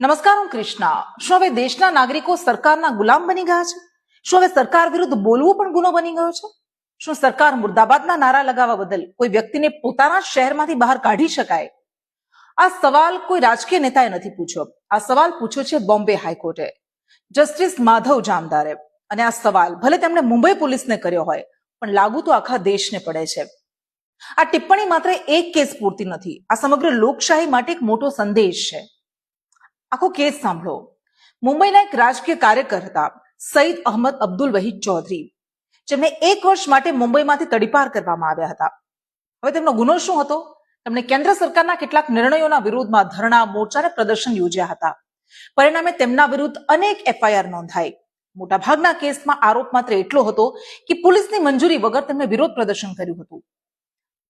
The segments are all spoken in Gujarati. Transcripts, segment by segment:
નમસ્કાર, હું કૃષ્ણા. શું હવે દેશના નાગરિકો સરકારના ગુલામ બની ગયા છે? શું હવે સરકાર વિરુદ્ધ બોલવું પણ ગુનો બની ગયો છે? શું સરકાર મુર્દાબાદના નારા લગાવવા બદલ કોઈ વ્યક્તિને પોતાના શહેરમાંથી બહાર કાઢી શકાય? આ સવાલ કોઈ રાજકીય નેતાએ નથી પૂછ્યો. આ સવાલ પૂછ્યો છે બોમ્બે હાઈકોર્ટે, જસ્ટિસ માધવ જામદારે. અને આ સવાલ ભલે તેમણે મુંબઈ પોલીસને કર્યો હોય, પણ લાગુ તો આખા દેશને પડે છે. આ ટિપ્પણી માત્ર એક કેસ પૂરતી નથી, આ સમગ્ર લોકશાહી માટે એક મોટો સંદેશ છે. આખો કેસ સાંભળો. મુંબઈના એક રાજકીય કાર્યકર હતા સઈદ અહમદ અબ્દુલ વહીદ ચૌધરી, જેમને 1 વર્ષ માટે મુંબઈમાંથી તડીપાર કરવામાં આવ્યા હતા. હવે તેમનો ગુનો શું હતો? તેમણે કેન્દ્ર સરકારના કેટલાક નિર્ણયોના વિરોધમાં ધરણા, મોરચા અને પ્રદર્શન યોજ્યા હતા. પરિણામે તેમના વિરુદ્ધ અનેક FIR નોંધાઈ. મોટાભાગના કેસમાં આરોપ માત્ર એટલો હતો કે પોલીસની મંજૂરી વગર તેમણે વિરોધ પ્રદર્શન કર્યું હતું.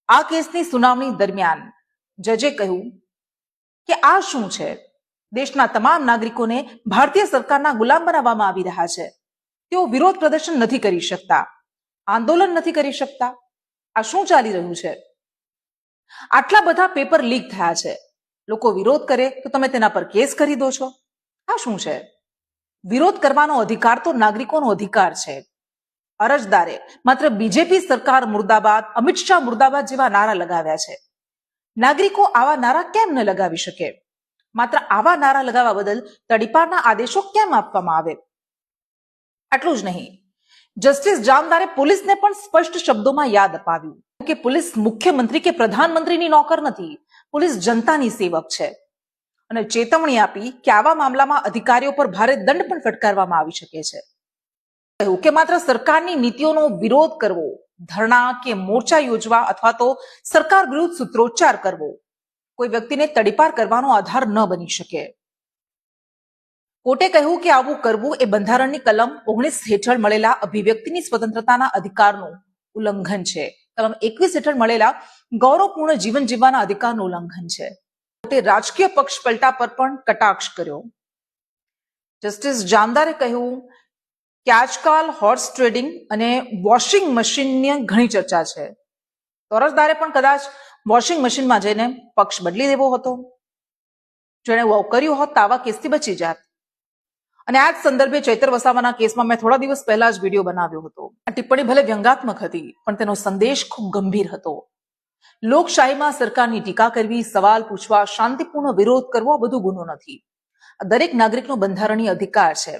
આ કેસની સુનાવણી દરમિયાન જજે કહ્યું કે આ શું છે? દેશના તમામ નાગરિકોને ભારતીય સરકારના ગુલામ બનાવવામાં આવી રહ્યા છે. તેઓ વિરોધ પ્રદર્શન નથી કરી શકતા, આંદોલન નથી કરી શકતા. આ શું ચાલી રહ્યું છે? આટલા બધા પેપર લીક થયા છે, લોકો વિરોધ કરે તો તમે તેના પર કેસ કરી દો છો. આ શું છે? વિરોધ કરવાનો અધિકાર તો નાગરિકોનો અધિકાર છે. અરજદારે માત્ર બીજેપી સરકાર મુર્દાબાદ, અમિત શાહ મુર્દાબાદ જેવા નારા લગાવ્યા છે. નાગરિકો આવા નારા કેમ ન લગાવી શકે? માત્ર આવા નારા લગાવવા બદલ તડીપારના આદેશો કેમ આપવામાં આવે? આટલું જ નહીં, જસ્ટિસ જામદારે પોલીસને પણ સ્પષ્ટ શબ્દોમાં યાદ અપાવ્યું કે પોલીસ મુખ્યમંત્રી કે પ્રધાનમંત્રીની નોકર નથી, પોલીસ જનતાની સેવક છે. અને ચેતવણી આપી કે આવા મામલામાં અધિકારીઓ પર ભારે દંડ પણ ફટકારવામાં આવી શકે છે. કહ્યું કે માત્ર સરકારની નીતિઓનો વિરોધ કરવો, ધરણા કે મોરચા યોજવા અથવા તો સરકાર વિરુદ્ધ સૂત્રોચ્ચાર કરવો કોઈ વ્યક્તિને તડીપાર કરવાનો આધાર ન બની શકે. કોર્ટે કહ્યું કે આવું કરવું એ બંધારણની કલમ 19 હેઠળ મળેલા અભિવ્યક્તિની સ્વતંત્રતાના અધિકારનું ઉલ્લંઘન છે. કલમ 21 હેઠળ મળેલા ગૌરવપૂર્ણ જીવન જીવવાના અધિકારનું ઉલ્લંઘન છે. કોર્ટે રાજકીય પક્ષ પલટા પર પણ કટાક્ષ કર્યો. જસ્ટિસ જામદારે કહ્યું કે આજકાલ હોર્સ ટ્રેડિંગ અને વોશિંગ મશીનની ઘણી ચર્ચા છે. તો અરજદારે પણ કદાચ વોશિંગ મશીનમાં જઈને પક્ષ બદલી દેવો હતો. જેણે આવું કર્યું હોત તો આવા કેસથી બચી જાત. અને આ જ સંદર્ભે ચૈતર વસાવાના કેસમાં મેં થોડા દિવસ પહેલા જ વિડીયો બનાવ્યો હતો. આ ટિપ્પણી ભલે વ્યંગાત્મક હતી, પણ તેનો સંદેશ ખૂબ ગંભીર હતો. લોકશાહીમાં સરકારની ટીકા કરવી, સવાલ પૂછવા, શાંતિપૂર્ણ વિરોધ કરવો આ બધું ગુનો નથી. આ દરેક નાગરિકનો બંધારણીય અધિકાર છે.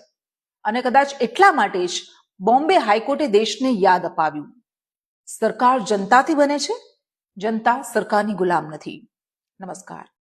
અને કદાચ એટલા માટે જ બોમ્બે હાઈકોર્ટે દેશને યાદ અપાવ્યું, સરકાર જનતાથી બને છે, જનતા સરકારની ગુલામ નથી. નમસ્કાર.